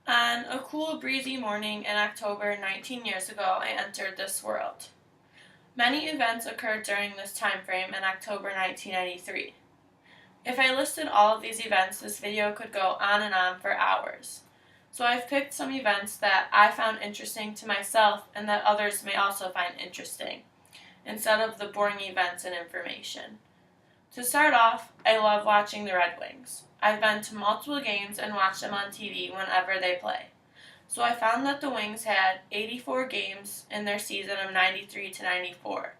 On a cool, breezy morning in October 19 years ago, I entered this world. Many events occurred during this time frame in October 1993. If I listed all of these events, this video could go on and on for hours. So I've picked some events that I found interesting to myself and that others may also find interesting, instead of the boring events and information. To start off, I love watching the Red Wings. I've been to multiple games and watched them on TV whenever they play. So I found that the Wings had 84 games in their season of 93 to 94.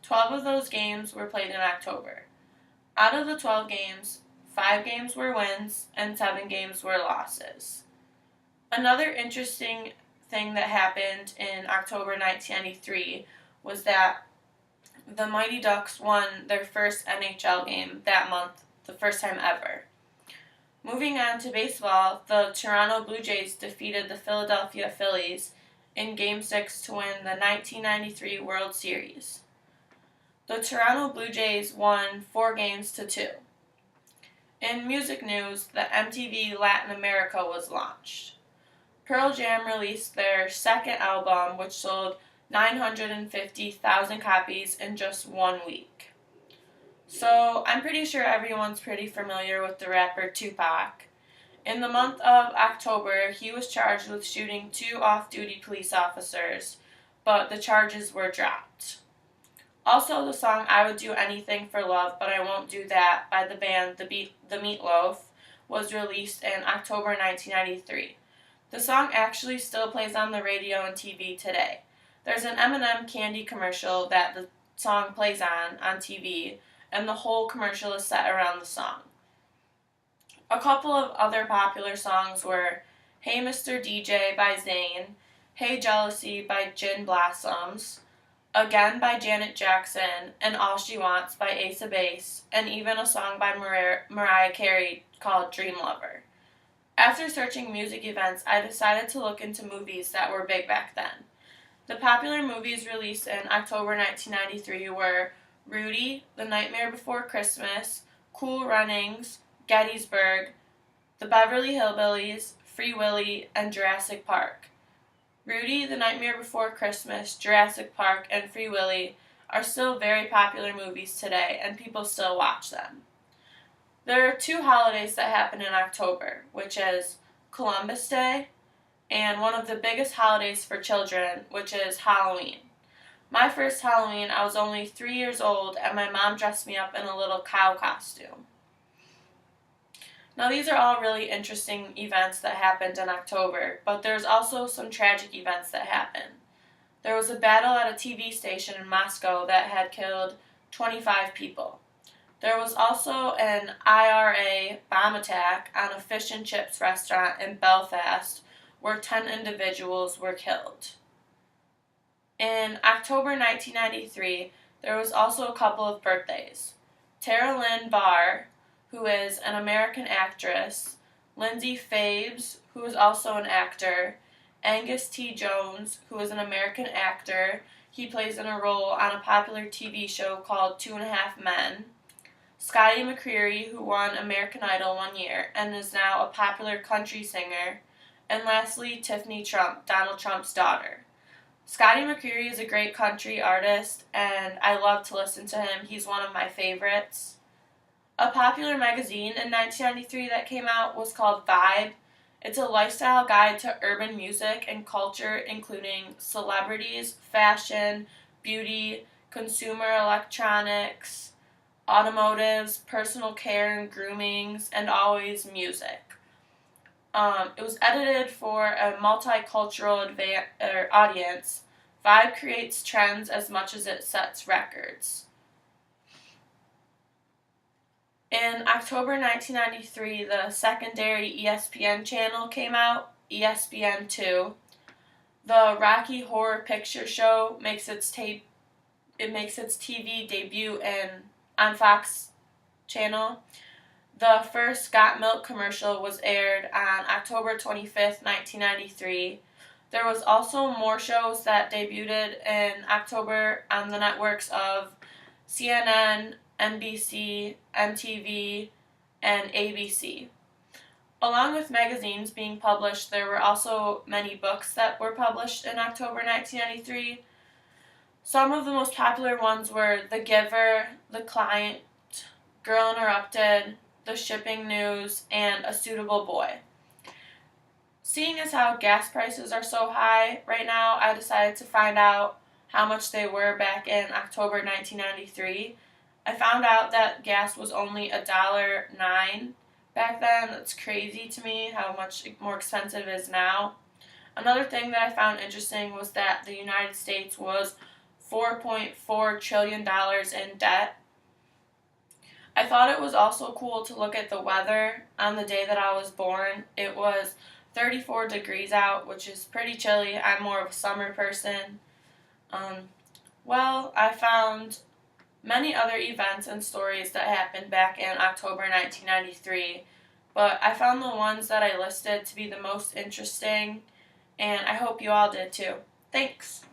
12 of those games were played in October. Out of the 12 games, 5 games were wins and 7 games were losses. Another interesting thing that happened in October 1993 was that the Mighty Ducks won their first NHL game that month, the first time ever. Moving on to baseball, the Toronto Blue Jays defeated the Philadelphia Phillies in Game 6 to win the 1993 World Series. The Toronto Blue Jays won 4 games to 2. In music news, the MTV Latin America was launched. Pearl Jam released their second album, which sold 950,000 copies in just 1 week. So, I'm pretty sure everyone's pretty familiar with the rapper Tupac. In the month of October, he was charged with shooting 2 off-duty police officers, but the charges were dropped. Also, the song I Would Do Anything for Love, But I Won't Do That by the band The Meatloaf was released in October 1993. The song actually still plays on the radio and TV today. There's an M&M candy commercial that the song plays on TV, and the whole commercial is set around the song. A couple of other popular songs were Hey Mr. DJ by Zayn, Hey Jealousy by Gin Blossoms, Again by Janet Jackson, and All She Wants by Ace of Base, and even a song by Mariah Carey called Dream Lover. After searching music events, I decided to look into movies that were big back then. The popular movies released in October 1993 were Rudy, The Nightmare Before Christmas, Cool Runnings, Gettysburg, The Beverly Hillbillies, Free Willy, and Jurassic Park. Rudy, The Nightmare Before Christmas, Jurassic Park, and Free Willy are still very popular movies today, and people still watch them. There are 2 holidays that happen in October, which is Columbus Day and one of the biggest holidays for children, which is Halloween. My first Halloween, I was only 3 years old, and my mom dressed me up in a little cow costume. Now, these are all really interesting events that happened in October, but there's also some tragic events that happened. There was a battle at a TV station in Moscow that had killed 25 people. There was also an IRA bomb attack on a fish and chips restaurant in Belfast where 10 individuals were killed. In October 1993, there was also a couple of birthdays. Tara Lynn Barr, who is an American actress, Lindsay Phabes, who is also an actor, Angus T. Jones, who is an American actor. He plays in a role on a popular TV show called 2.5 Men. Scotty McCreery, who won American Idol 1 year and is now a popular country singer. And lastly, Tiffany Trump, Donald Trump's daughter. Scotty McCreery is a great country artist, and I love to listen to him. He's one of my favorites. A popular magazine in 1993 that came out was called Vibe. It's a lifestyle guide to urban music and culture, including celebrities, fashion, beauty, consumer electronics, automotives, personal care and groomings, and always music. It was edited for a multicultural audience. Vibe creates trends as much as it sets records. In October 1993, the secondary ESPN channel came out, ESPN2. The Rocky Horror Picture Show makes its TV debut on Fox channel. The first Got Milk commercial was aired on October 25th, 1993. There was also more shows that debuted in October on the networks of CNN, NBC, MTV, and ABC. Along with magazines being published, there were also many books that were published in October 1993. Some of the most popular ones were The Giver, The Client, Girl Interrupted, The Shipping News, and A Suitable Boy. Seeing as how gas prices are so high right now, I decided to find out how much they were back in October 1993. I found out that gas was only $1.09 back then. That's crazy to me how much more expensive it is now. Another thing that I found interesting was that the United States was $4.4 trillion in debt. I thought it was also cool to look at the weather on the day that I was born. It was 34 degrees out, which is pretty chilly. I'm more of a summer person. I found many other events and stories that happened back in October 1993, but I found the ones that I listed to be the most interesting, and I hope you all did too. Thanks!